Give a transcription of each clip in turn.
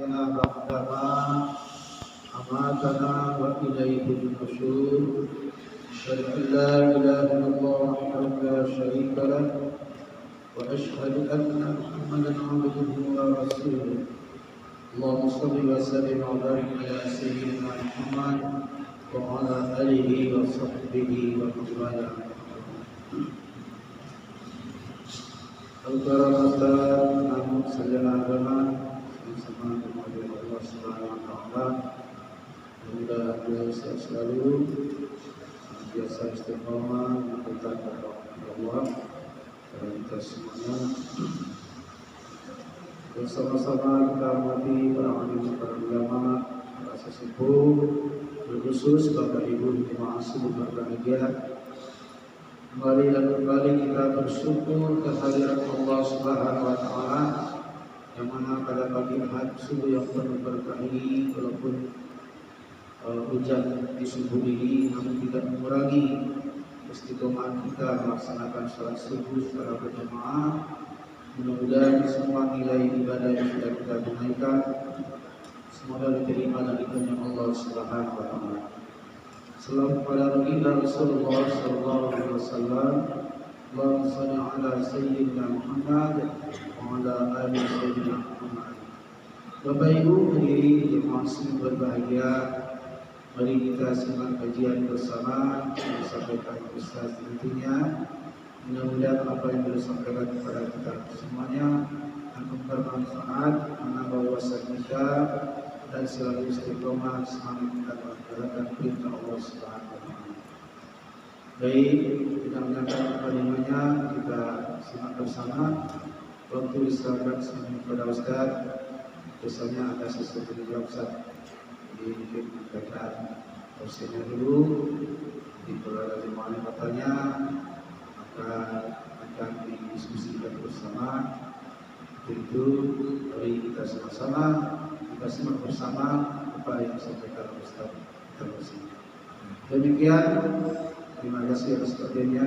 أحيانا بعدما أماتنا وإليه النشور. أشهد أن لا إله إلا الله وحده لا شريك له وأشهد أن محمدا عبده ورسوله. اللهم صل وسلم وبارك على سيدنا محمد وعلى آله وصحبه ومن والاه. Al-Karamatan namun sejalan agama sama kepada Allah Subhanahu Wa Taala. Mudah beliau selalu biasa istiqomah melakukan Allah dan kita semuanya bersama-sama kita hormati para alim, para ulama, para sesepuh, berkhusus Bapak Ibu jemaah subuh berbahagia. Kembali dan kembali kita bersyukur kehadirat Allah Subhanahu Wa Taala, yang mana pada pagi hari subuh yang penuh berkah ini, walaupun hujan di subuh ini, namun tidak mengurangi istiqomah kita melaksanakan sholat subuh secara berjamaah. Mudah-mudahan semua nilai ibadah yang sudah kita tunaikan semoga diterima dan diterima Allah Subhanahu Wa Taala. Salam kepada baginda Rasulullah sallallahu alaihi wasallam. Allahumma shalli ala sayyidina Muhammad wa ala ali sayyidina Muhammad. Bapak Ibu hadirin jemaah yang berbahagia, mari kita simak kajian bersama yang disampaikan Ustaz tentunya. Mudah-mudahan apa yang disampaikan kepada kita semuanya akan bermanfaat, menambah wawasan kita dan selalu istiqomah semangat kita melaksanakan perintah Allah Subhanahu Wa Taala. Baik, kita menyampaikan kalimahnya, kita simak bersama. Waktu diserahkan kepada Ustaz. Biasanya ada sesuatu di Ustaz. Jadi mungkin bacaan tafsirnya dulu. Jadi kalau ada jemaah yang bertanya, maka akan didiskusikan bersama. Itu mari kita sama-sama kita simak bersama apa yang disampaikan Ustaz terus. Demikian, terima kasih atas perhatiannya.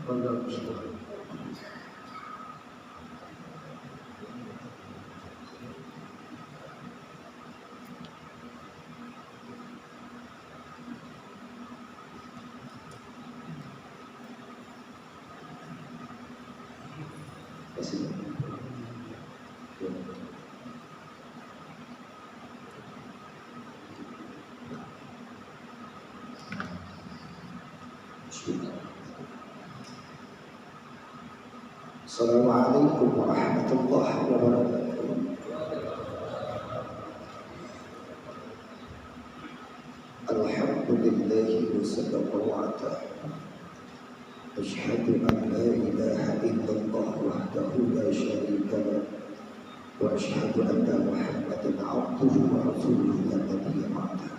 Apabila bersyukur. Assalamualaikum warahmatullahi wabarakatuh. Alhamdulillahi wa sadaqa wa'ata. Asyhadu an la ilaha illallah wahdahu la syarika lah. Wa asyhadu anna Muhammadan abduhu wa rasuluhu la nabiyya ba'dah.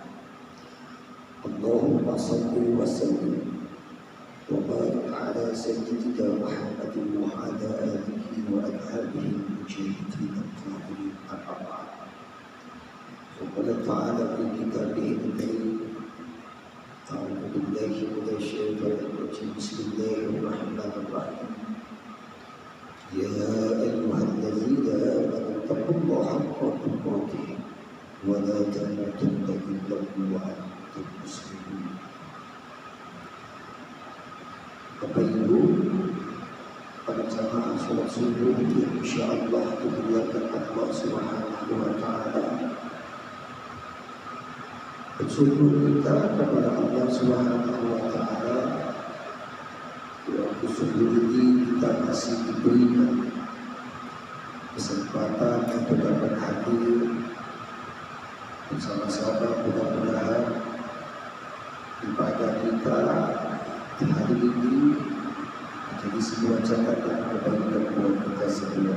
Allahumma shalli wa sallim وبارك على سيدنا محمد وعلى آله وأصحابه المجاهدين الطاهرين أما بعد. وقال تعالى في كتابه الكريم أعوذ بالله من الشيطان الرجيم بسم الله الرحمن الرحيم يا أيها الذين آمنوا اتقوا الله حق تقاته ولا تموتن إلا وأنتم مسلمون. Bapak Ibu, pada jamaah sholat subuh yang insyaallah dimuliakan Allah Subhanahu Wa Taala. Bersyukur kita kepada Allah Subhanahu Wa Taala. Waktu subuh ini kita masih diberikan kesempatan untuk dapat hadir bersama-sama. Mudah-mudahan ibadah kita di hari ini menjadi sebuah catatan kebaikan buat kita semua.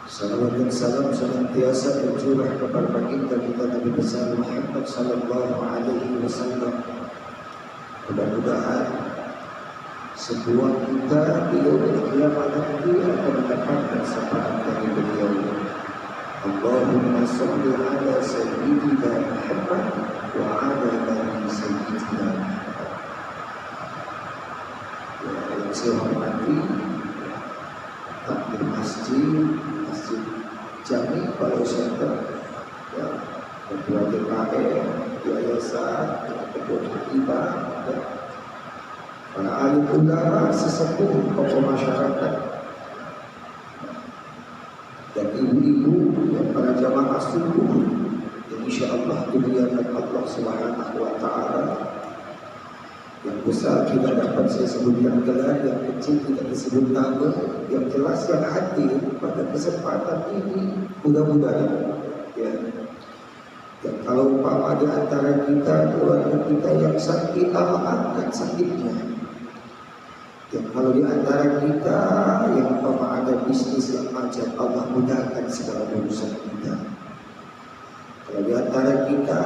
Salawat dan salam senantiasa tercurah kepada baginda kita Nabi besar Muhammad sallallahu alaihi wasallam. Mudah-mudahan semua kita di yaumul qiyamah nanti akan mendapatkan syafaat dari beliau. Allahumma shalli ala sayyidina Muhammad wa ala ali sayyidina Muhammad. Yang saya hormati takmir masjid Jami Balai Center, ya, ketua DKM, yayasan, ketua hibah, ya, para alim ulama, sesepuh, tokoh masyarakat, dan ibu-ibu yang para jamaah subuh yang insya Allah dimuliakan Allah Subhanahu wa Ta'ala. Yang besar tidak dapat saya sebutkan gelar, yang kecil tidak disebut nama, yang jelas yang hadir pada kesempatan ini mudah-mudahan, ya. Dan kalau umpama di antara kita, keluarga kita yang sakit, Allah angkat sakitnya. Dan kalau di antara kita yang umpama ada bisnis yang macet, Allah mudahkan segala urusan kita. Kalau di antara kita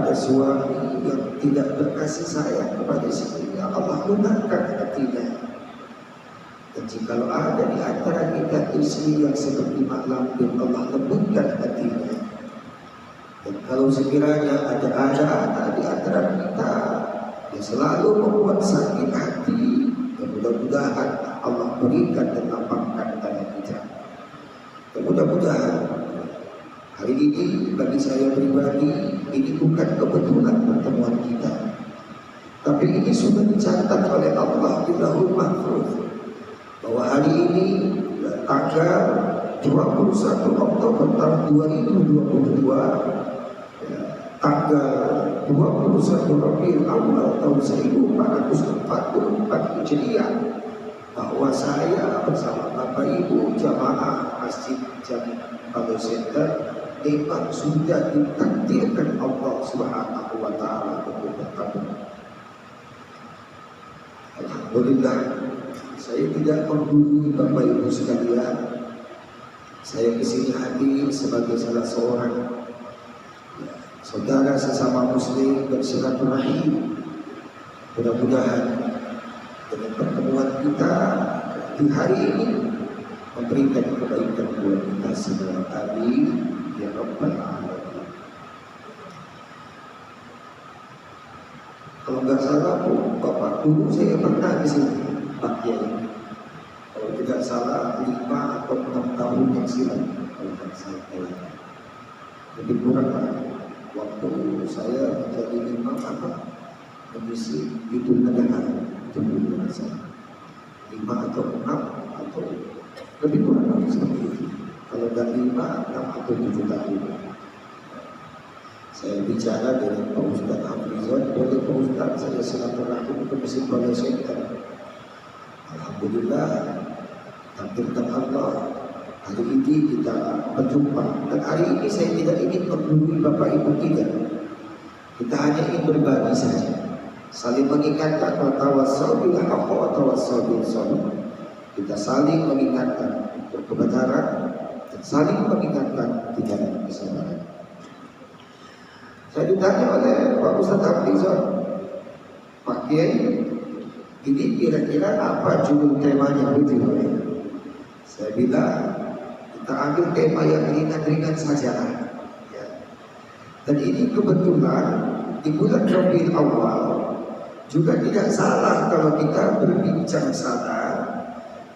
ada suami yang tidak berkasih sayang kepada istrinya, Allah lunakkan hatinya. Dan jika ada di antara kita istri yang seperti mak lampir, Allah lembutkan hatinya. Dan kalau sekiranya ada anak di antara kita yang selalu membuat sakit hati, ya mudah-mudahan Allah berikan dan lapangkan dada kita. Dan mudah-mudahan hari ini bagi saya pribadi ini bukan kebetulan pertemuan kita, tapi ini sudah dicatat oleh Allah di Lauhul Mahfuz bahwa hari ini tanggal 21 Oktober tahun 2022, tanggal 21 Rabiul Awal tahun 1444 Hijriah, bahwa saya bersama Bapak Ibu jamaah Masjid Jami Balai Center memang sudah ditakdirkan Allah Subhanahu wa Ta'ala untuk bertemu. Alhamdulillah, saya tidak menggurui Bapak Ibu sekalian. Saya kesini hadir sebagai salah seorang saudara sesama Muslim bersilaturahim. Mudah-mudahan dengan pertemuan kita di hari ini memberikan kebaikan buat kita semua. Amin ya Rabbal Alamin. Kalau nggak salah, Bapak dulu saya pernah di sini, Pak Kiai. Kalau tidak salah 5 atau 6 tahun yang silam, kalau tidak salah. Lebih kurang waktu saya menjadi imam mengisi Idul Adha itu belum salah 5 atau 6 atau lebih kurang seperti itu. Kalau dari 5, 6 atau 7 tahun. Saya bicara dengan Pak Ustadz Hafizon, boleh Pak Ustadz saya silaturahim ke Masjid Balai Center. Alhamdulillah, takdirkan Allah, hari ini kita berjumpa. Dan hari ini saya tidak ingin menggurui Bapak Ibu tidak. Kita hanya ingin berbagi saja, saling mengingatkan wa tawassau bil haqqi wa tawassau bis sabr. Kita saling mengingatkan untuk kebenaran dan saling mengingatkan di dalam kesabaran. Saya ditanya oleh Pak Ustadz Hafizon, Pak Kiai, ini kira-kira apa judul temanya begitu? Saya bilang kita ambil tema yang ringan-ringan saja. Ya. Dan ini kebetulan di bulan Rabiul Awal juga tidak salah kalau kita berbincang sana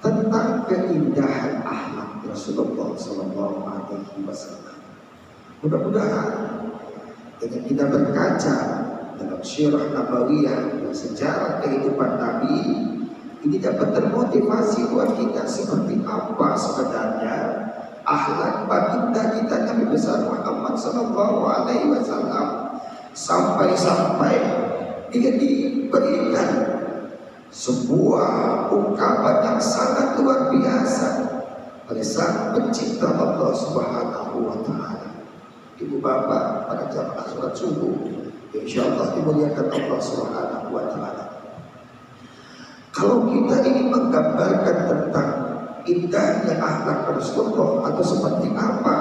tentang keindahan akhlak Rasulullah SAW. Mudah-mudahan dengan kita berkaca dalam sirah nabawiyah dan sejarah kehidupan Nabi, ini dapat termotivasi buat kita seperti apa sebenarnya akhlak baginda kita Nabi besar Muhammad SAW, sampai-sampai dia diberikan sebuah ungkapan yang sangat luar biasa oleh sang pencipta Allah Subhanahu wa Ta'ala. Ibu bapak pada jamaah sholat subuh, insyaallah dimuliakan Allah Subhanahu wa Ta'ala. Kalau kita ingin menggambarkan tentang indahnya akhlak Rasulullah atau seperti apa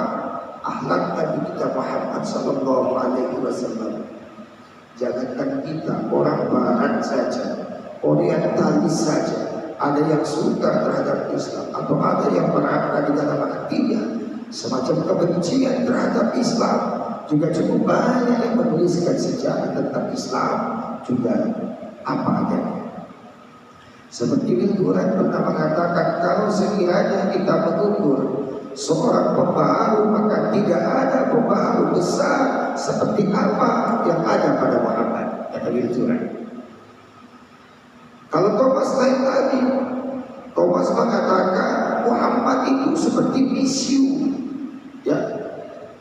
akhlak Nabi kita Muhammad sallallahu alaihi wasallam, jangankan kita orang barat saja, orientalis saja, ada yang suka terhadap Islam atau ada yang berada di dalam hatinya semacam kebencian terhadap Islam, juga cukup banyak yang menuliskan sejarah tentang Islam juga apa adanya. Seperti Wilduran pernah mengatakan, kalau sekiranya kita mengukur seorang pembaharu seperti misiu, ya,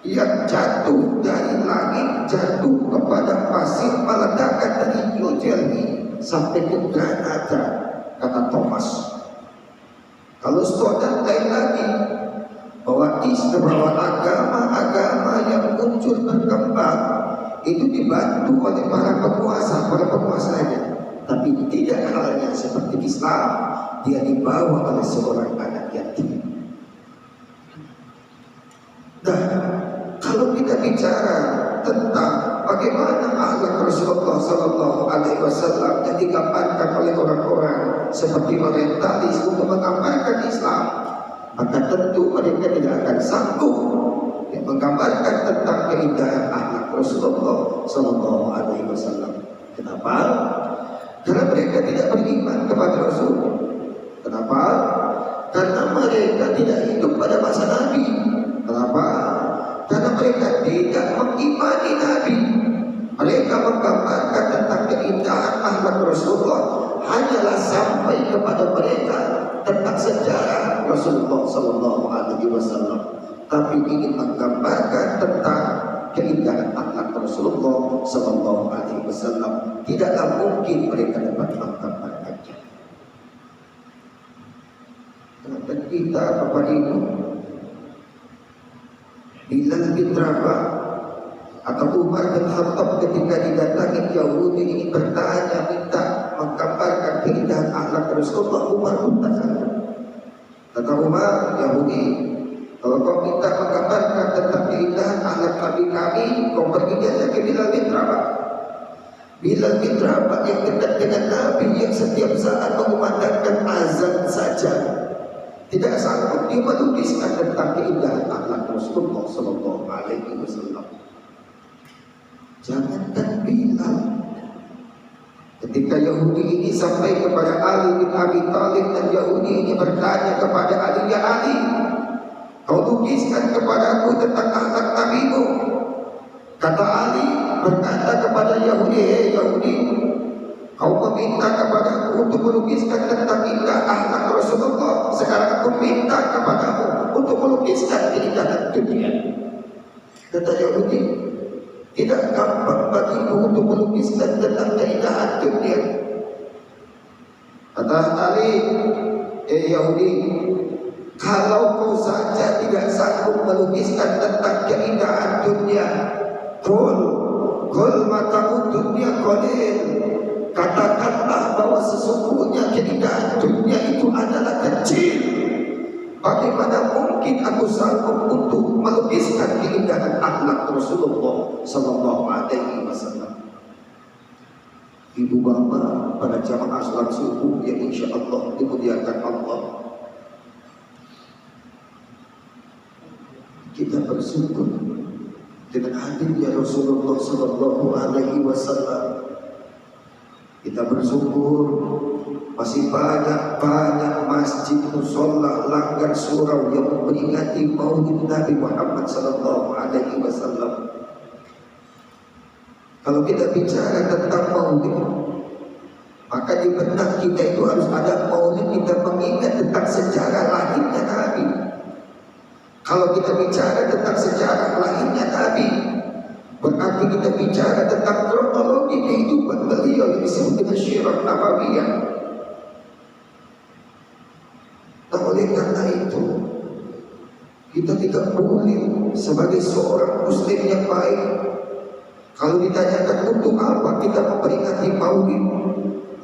yang jatuh dari langit, jatuh kepada pasir, meledakan dari New Delhi sampai ke Granada, kata Thomas. Kalau saudara lain lagi, bahwa agama-agama yang muncul berkembang itu dibantu oleh para penguasa lainnya, tapi tidak halnya seperti Islam, dia dibawa oleh seorang anak yatim. Nah, kalau kita bicara tentang bagaimana akhlak Rasulullah Sallallahu Alaihi Wasallam yang digambarkan oleh orang-orang seperti orientalis untuk menggambarkan Islam, maka tentu mereka tidak akan sanggup menggambarkan tentang keindahan akhlak Rasulullah Sallallahu Alaihi Wasallam. Kenapa? Karena mereka tidak beriman kepada Rasul. Kenapa? Karena mereka tidak hidup pada masa Nabi. Kenapa? Karena mereka tidak mengimani Nabi. Mereka menggambarkan tentang keindahan akhlak Rasulullah hanyalah sampai kepada mereka tentang sejarah Rasulullah Sallallahu Alaihi Wasallam, tapi ingin menggambarkan tentang keindahan akhlak Rasulullah Sallallahu Alaihi Wasallam tidaklah mungkin mereka dapat menggambarkannya. Dan kita Bapak Ibu, Bilal bin Rabah atau Umar bin Khattab ketika didatangi Yahudi ini bertanya minta menggambarkan keindahan akhlak Rasulullah, Umar pun tak sanggup. Kata Umar, Yahudi, kalau kau minta menggambarkan tentang keindahan akhlak Nabi kami, kau pergi aja ke Bilal bin Rabah. Bilal bin Rabah yang dekat dengan Nabi, yang setiap saat mengumandangkan azan saja, tidak sanggup dia melukiskan tentang keindahan akhlak Rasulullah Sallallahu Alaihi Wasallam. Jangankan Bilal, ketika Yahudi ini sampai kepada Ali bin Abi Thalib dan Yahudi ini bertanya kepada Ali, ya Ali, kau lukiskan kepadaku tentang akhlak Nabimu. Kata Ali berkata kepada Yahudi, hei Yahudi, kau meminta kepadaku untuk melukiskan tentang indah akhlak Rasulullah. Sekarang aku minta kepadamu untuk melukiskan keindahan dunia. Kata Yahudi, tidak gampang bagimu untuk melukiskan tentang keindahan dunia. Kata Ali, Yahudi, kalau kau saja tidak sanggup melukiskan tentang keindahan dunia, kul matamu dunia qalil, katakanlah bahwa sesungguhnya keindahan dunia itu adalah kecil. Bagaimana mungkin aku sanggup untuk melukiskan keindahan akhlak Rasulullah Sallallahu Alaihi Wasallam? Ibu bapak pada jamaah salat subuh yang insya Allah dimuliakan Allah, kita bersyukur dengan hadirnya Rasulullah Sallallahu Alaihi Wasallam. Kita bersyukur masih banyak masjid, musola, langgar, surau yang memperingati Maulid Nabi Muhammad Sallallahu Alaihi Wasallam. Kalau kita bicara tentang Maulid, maka di benak kita itu harus ada Maulid, kita mengingat tentang sejarah lahirnya Nabi. Kalau kita bicara tentang sejarah lahirnya Nabi, berarti kita bicara tentang kronologi kehidupan beliau yang disebut dengan Syiarah Nabawiyah. Nah, oleh karena itu kita tidak boleh sebagai seorang muslim yang baik, kalau ditanyakan untuk apa kita memperingati Maulid,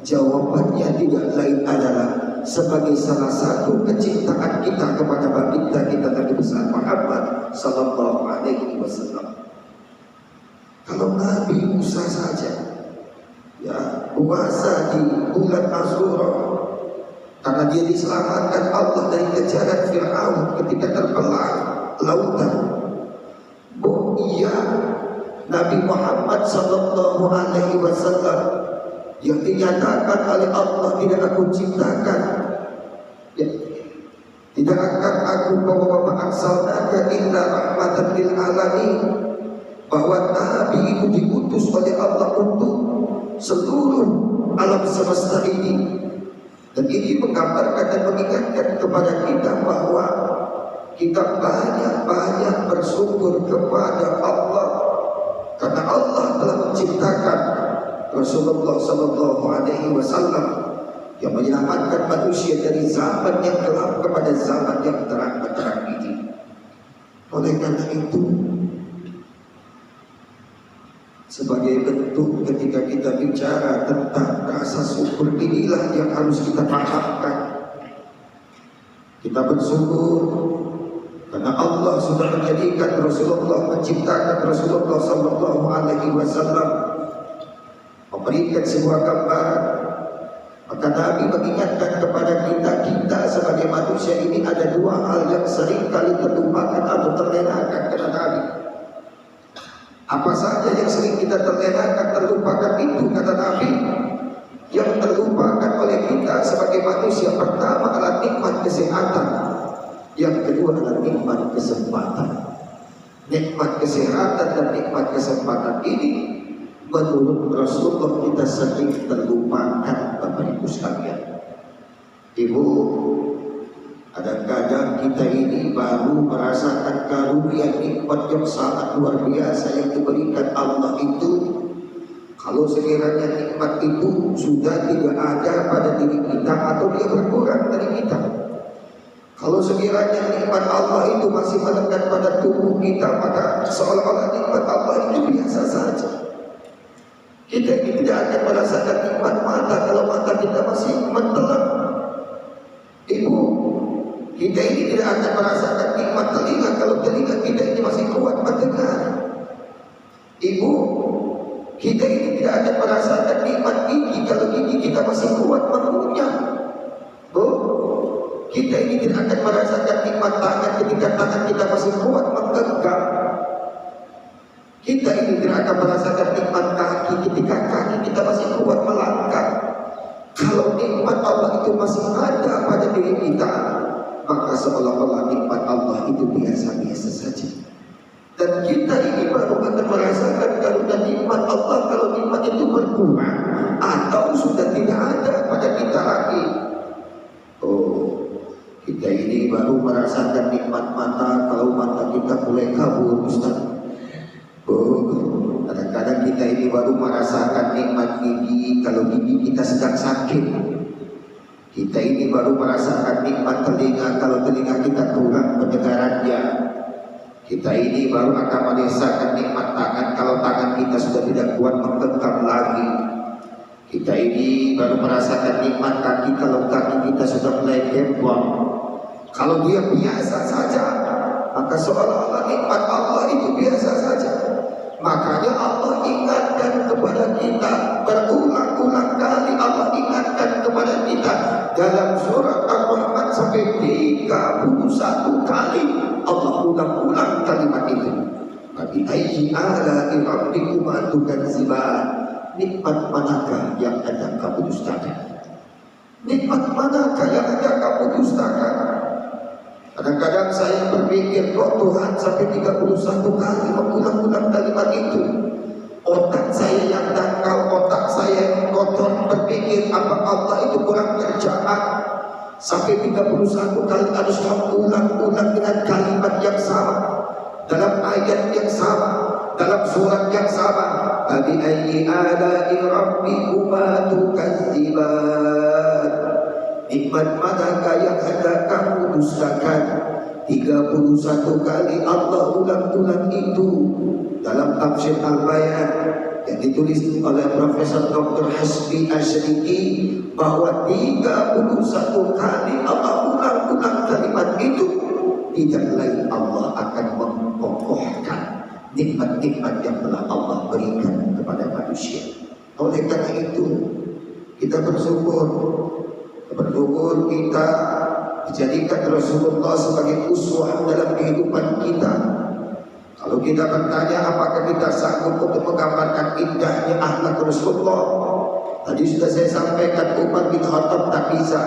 jawabannya tidak lain adalah sebagai salah satu kecintaan kita kepada baginda kita Nabi besar Muhammad Sallallahu Alaihi Wasallam. Kalau Nabi Musa saja ya puasa di bulan Ashura karena dia diselamatkan Allah dari kejaran Fir'aun ketika terbelah lautan. Oh iya, Nabi Muhammad Sallallahu Alaihi Wasallam yang dinyatakan oleh Allah, tidak aku ciptakan, ya, tidak akan aku bawa arsalnaka illa rahmatan lil alamin, bahwa Nabi itu diutus oleh Allah untuk seluruh alam semesta ini. Dan ini menggambarkan dan mengingatkan kepada kita bahwa kita banyak-banyak bersyukur kepada Allah karena Allah telah menciptakan Rasulullah Sallallahu Alaihi Wasallam yang menyelamatkan manusia dari zaman yang gelap kepada zaman yang terang benderang ini. Oleh karena itu, sebagai bentuk ketika kita bicara tentang rasa syukur, inilah yang harus kita pahamkan. Kita bersyukur karena Allah sudah menjadikan Rasulullah, menciptakan Rasulullah Sallallahu Alaihi Wasallam, memberikan sebuah gambaran. Maka Nabi mengingatkan kepada kita sebagai manusia ini ada dua hal yang sering kali terlupakan atau terlewatkan karena Nabi. Apa saja yang sering kita terlewatkan, terlupakan itu kata Nabi. Yang terlupakan oleh kita sebagai manusia, pertama adalah nikmat kesehatan, yang kedua adalah nikmat kesempatan. Nikmat kesehatan dan nikmat kesempatan ini menurut Rasulullah kita sering terlupakan, Bapak Ibu sekalian. Ibu, kadang-kadang kita ini baru merasakan karunia nikmat yang sangat luar biasa yang diberikan Allah itu. Kalau sekiranya nikmat itu sudah tidak ada pada diri kita atau dia berkurang dari kita, kalau sekiranya nikmat Allah itu masih melekat pada tubuh kita, maka seolah-olah nikmat Allah itu biasa saja. Kita ini tidak akan merasakan nikmat mata kalau mata kita masih mentelang. Ibu, kita ini tidak akan merasakan nikmat telinga kalau telinga kita ini masih kuat mendengar. Ibu, kita ini tidak akan merasakan nikmat gigi kalau gigi kita masih kuat mengunyah. Bu, kita ini tidak akan merasakan nikmat tangan ketika tangan kita masih kuat menggenggam. Kita ini tidak akan merasakan nikmat kaki ketika kaki kita masih kuat melangkah. Kalau nikmat Allah itu masih ada pada diri kita, maka seolah-olah nikmat Allah itu biasa-biasa saja. Dan kita ini baru akan merasakan karunia nikmat Allah kalau nikmat itu berkurang atau sudah tidak ada pada kita lagi. Oh, kita ini baru merasakan nikmat mata kalau mata kita mulai kabur, Ustaz. Oh, kadang-kadang kita ini baru merasakan nikmat gigi kalau gigi kita sedang sakit. Kita ini baru merasakan nikmat telinga kalau telinga kita kurang pendengarannya. Kita ini baru akan merasakan nikmat tangan kalau tangan kita sudah tidak kuat menggenggam lagi. Kita ini baru merasakan nikmat kaki kalau kaki kita sudah mulai gembong. Kalau dia biasa saja, maka seolah-olah nikmat Allah itu biasa saja. Makanya Allah ingatkan kepada kita berulang-ulang kali. Allah ingatkan kepada kita dalam surat Ar-Rahman sampai 31 kali Allah ulang-ulang kalimat itu. Nabi ayyi ala'i rabbikuma tukadziban. Nikmat manakah yang ada kamu dustakan? Nikmat manakah yang ada kamu dustakan? Kadang-kadang saya berpikir, kok Tuhan sampai 31 kali mengulang-ulang kalimat itu? Otak saya yang dangkal, otak saya yang kotor, berpikir apa Allah itu kurang kerjaan sampai 31 kali harus mengulang-ulang dengan kalimat yang sama, dalam ayat yang sama, dalam surat yang sama. Abi ayyi ala'i rabbikuma tukadziban. Nikmat manakah yang hendak kamu dustakan? 31 kali Allah ulang-ulang itu dalam tafsir Al-Bayan yang ditulis oleh Profesor Dr. Hasbi Asyidiki, bahwa 31 kali Allah ulang-ulang kalimat itu, tidak lain Allah akan mengokohkan nikmat-nikmat yang telah Allah berikan kepada manusia. Oleh karena itu kita bersyukur kita dijadikan Rasulullah sebagai uswah dalam kehidupan kita. Kalau kita bertanya apakah kita sanggup untuk menggambarkan indahnya akhlak Rasulullah, tadi sudah saya sampaikan, Umar bin Khattab tak bisa,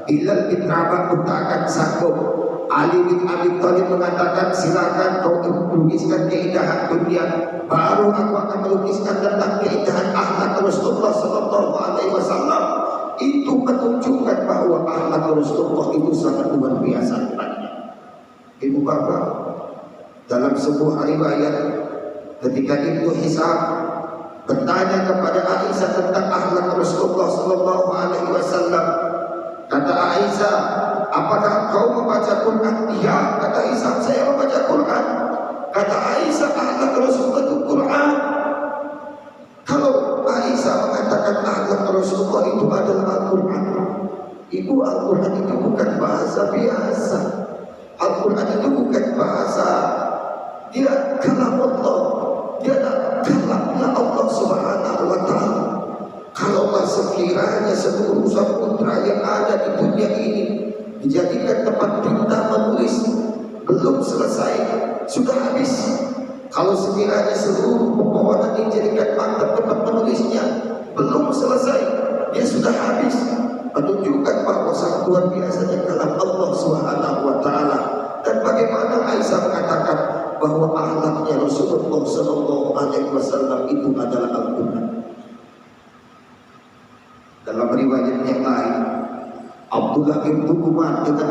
Bilal bin Rabah pun tak akan sanggup, Ali bin Abi Thalib mengatakan silakan kau melukiskan keindahan dunia, baru aku akan melukiskan tentang keindahan akhlak Rasulullah Sallallahu Alaihi Wasallam. Itu menunjukkan bahwa akhlak Rasulullah itu sangat luar biasa. ibu bapak, dalam sebuah riwayat ketika Ibnu Hisam bertanya kepada Aisyah tentang akhlak Rasulullah sallallahu alaihi wasallam, kata Aisyah, apakah kau membaca Quran? Iya, kata Hisam, saya membaca Quran. Kata Aisyah, akhlak Rasulullah itu Quran. Kalau Aisyah mengatakan akhlak Rasulullah itu adalah Al-Quran, ibu, Al-Quran itu bukan bahasa biasa. Al-Quran itu bukan bahasa, dia kalam Allah, dia kalamnya Allah subhanahu wa ta'ala. Kalaulah sekiranya seluruh samudra yang ada di dunia ini dijadikan tempat tinta menulis, belum selesai, sudah habis. Kalau sekiranya seluruh pepohonan dijadikan tempat menulisnya, belum selesai, dia sudah habis. Menunjukkan bahwa sangat luar biasanya kalam Allah subhanahu wa ta'ala. Dan bagaimana Aisyah mengatakan bahwa akhlaknya Rasulullah sallallahu alaihi wasallam itu adalah Al-Quran. Dalam riwayat yang lain, Abdullah bin Umar dengan